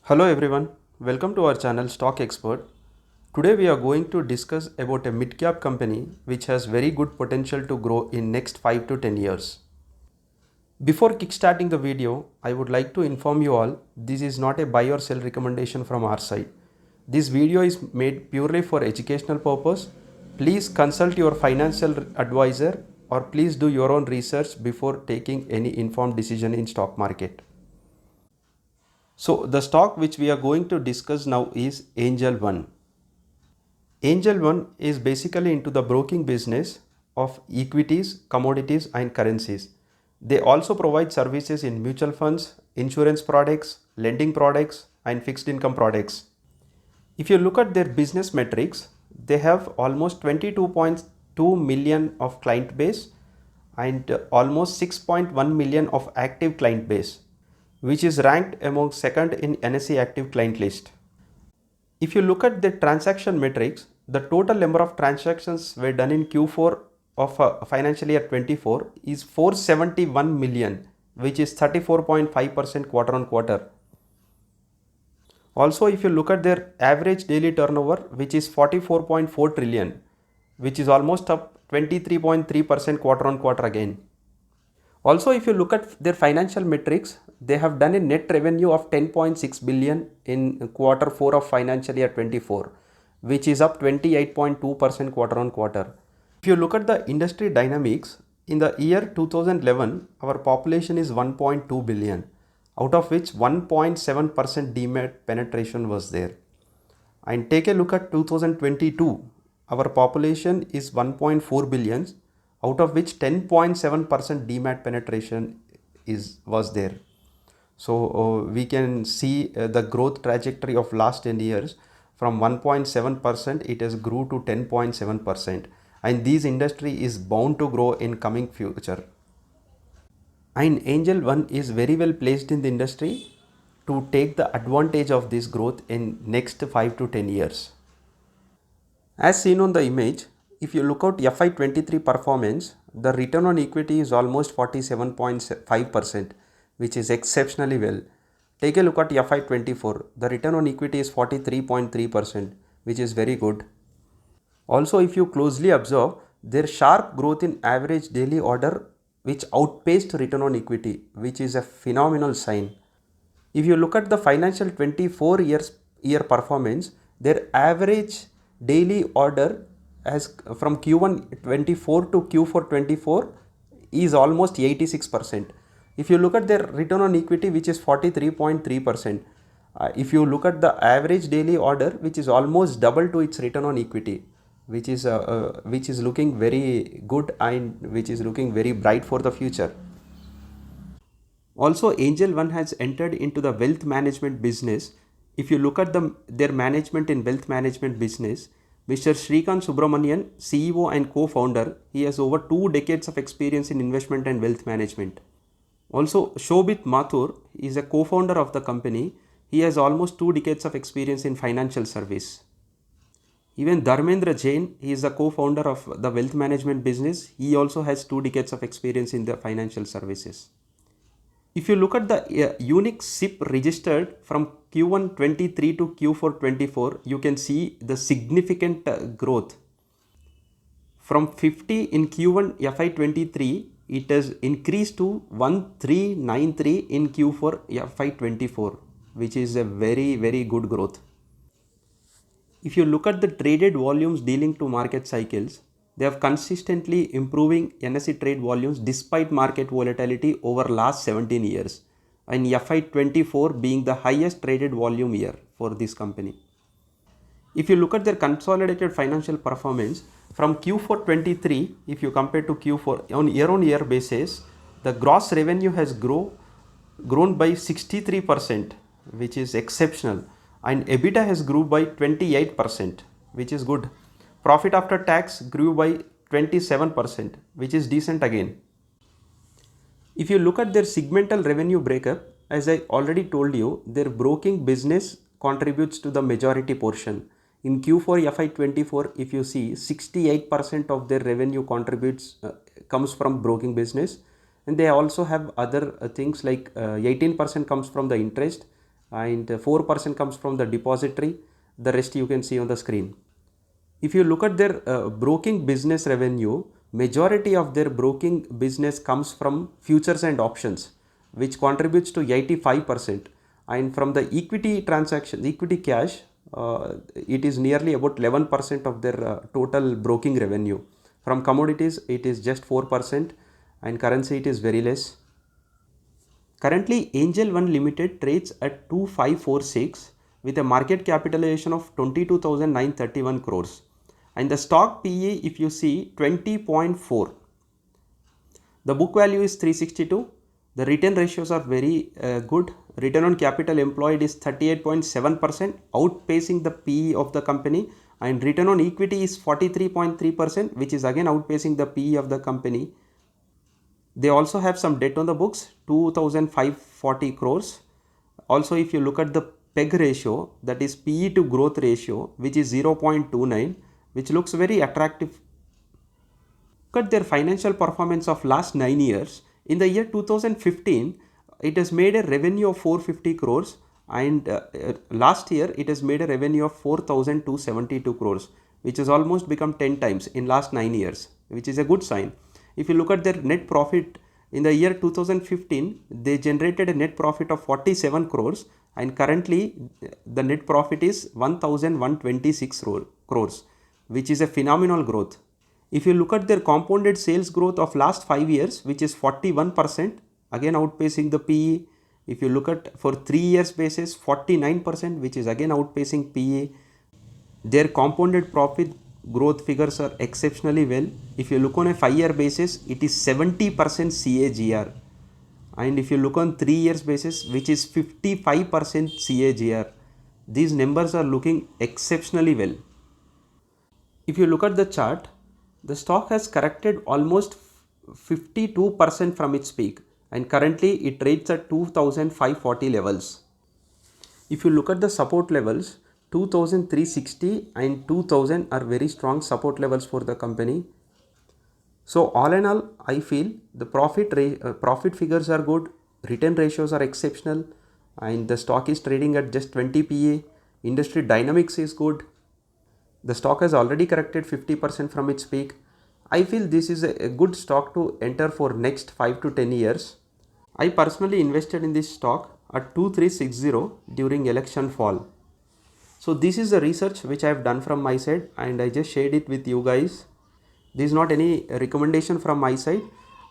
Hello everyone, welcome to our channel Stock Expert. Today we are going to discuss about a mid-cap company which has very good potential to grow in next 5 to 10 years. Before kickstarting the video, I would like to inform you all this is not a buy or sell recommendation from our side. This video is made purely for educational purpose. Please consult your financial advisor or please do your own research before taking any informed decision in stock market. So the stock which we are going to discuss now is Angelone. Angelone is basically into the broking business of equities, commodities and currencies. They also provide services in mutual funds, insurance products, lending products and fixed income products. If you look at their business metrics, they have almost 22.2 million of client base and almost 6.1 million of active client base, which is ranked among second in NSE active client list. If you look at the transaction metrics, the total number of transactions were done in Q4 of financial year 24 is 471 million, which is 34.5% quarter on quarter. Also, if you look at their average daily turnover, which is 44.4 trillion, which is almost up 23.3% quarter on quarter again. Also, if you look at their financial metrics, they have done a net revenue of 10.6 billion in quarter 4 of financial year 24, which is up 28.2% quarter on quarter. If you look at the industry dynamics, in the year 2011, our population is 1.2 billion, out of which 1.7% demat penetration was there. And take a look at 2022, our population is 1.4 billion, out of which 10.7% demat penetration was there. So we can see the growth trajectory of last 10 years. From 1.7% it has grew to 10.7%, and this industry is bound to grow in coming future. And Angelone is very well placed in the industry to take the advantage of this growth in next 5 to 10 years. As seen on the image, if you look at FY23 performance, the return on equity is almost 47.5%, which is exceptionally well. Take a look at FY24, the return on equity is 43.3%, which is very good. Also, if you closely observe, their sharp growth in average daily order which outpaced return on equity, which is a phenomenal sign. If you look at the financial 24 year performance, their average daily order as from Q1 24 to Q4 24 is almost 86%. If you look at their return on equity, which is 43.3%, if you look at the average daily order, which is almost double to its return on equity, which is looking very good and which is looking very bright for the future. Also, Angelone has entered into the wealth management business. If you look at their management in wealth management business, Mr. Shrikant Subramanian, CEO and co-founder, he has over 2 decades of experience in investment and wealth management. Also, Shobit Mathur is a co-founder of the company. He has almost 2 decades of experience in financial service. Even Dharmendra Jain, he is the co-founder of the wealth management business. He also has 2 decades of experience in the financial services. If you look at the unique SIP registered from Q1 23 to Q4 24, you can see the significant growth. From 50 in Q1 FY23, it has increased to 1393 in Q4 FY24, which is a very, very good growth. If you look at the traded volumes dealing to market cycles, they have consistently improving NSE trade volumes despite market volatility over last 17 years, and FY24 being the highest traded volume year for this company. If you look at their consolidated financial performance from Q4 23, if you compare to Q4 on year basis, the gross revenue has grown by 63%, which is exceptional, and EBITDA has grew by 28%, which is good. Profit after tax grew by 27%, which is decent again. If you look at their segmental revenue breakup, as I already told you, their broking business contributes to the majority portion. In Q4 FY24, if you see, 68% of their revenue comes from broking business, and they also have other things like 18% comes from the interest, and 4% comes from the depository. The rest you can see on the screen. If you look at their broking business revenue, majority of their broking business comes from futures and options, which contributes to 85%. And from the equity transaction, equity cash, it is nearly about 11% of their total broking revenue. From commodities, it is just 4%, and currency it is very less. Currently, Angel One Limited trades at 2546 with a market capitalization of 22,931 crores. And the stock PE, if you see, 20.4. The book value is 362. The return ratios are very good. Return on capital employed is 38.7%, outpacing the PE of the company. And return on equity is 43.3%, which is again outpacing the PE of the company. They also have some debt on the books, 2,540 crores. Also, if you look at the PEG ratio, that is PE to growth ratio, which is 0.29, which looks very attractive. Look at their financial performance of last 9 years. In the year 2015, it has made a revenue of 450 crores, and last year it has made a revenue of 4,272 crores, which has almost become 10 times in last 9 years, which is a good sign. If you look at their net profit, in the year 2015, they generated a net profit of 47 crores, and currently the net profit is 1,126 crores, which is a phenomenal growth. If you look at their compounded sales growth of last 5 years, which is 41%, again outpacing the PE. If you look at for 3 years basis, 49%, which is again outpacing PE. Their compounded profit growth figures are exceptionally well. If you look on a 5-year basis, it is 70% CAGR. And if you look on 3 years basis, which is 55% CAGR. These numbers are looking exceptionally well. If you look at the chart, the stock has corrected almost 52% from its peak, and currently it trades at 2,540 levels. If you look at the support levels, 2,360 and 2,000 are very strong support levels for the company. So all in all, I feel the profit figures are good, return ratios are exceptional, and the stock is trading at just 20 PE. Industry dynamics is good. The stock has already corrected 50% from its peak. I feel this is a good stock to enter for next 5 to 10 years. I personally invested in this stock at 2360 during election fall. So this is the research which I have done from my side, and I just shared it with you guys. This is not any recommendation from my side.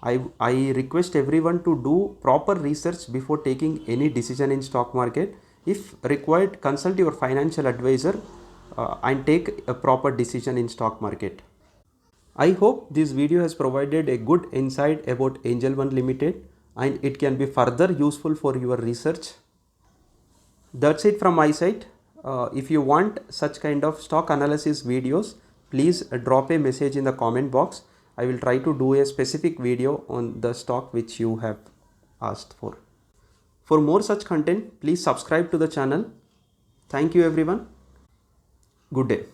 I request everyone to do proper research before taking any decision in stock market. If required, consult your financial advisor and take a proper decision in stock market. I hope this video has provided a good insight about Angel One Limited, and it can be further useful for your research. That's it from my side. If you want such kind of stock analysis videos, please drop a message in the comment box. I will try to do a specific video on the stock which you have asked for. For more such content, please subscribe to the channel. Thank you everyone. Good day.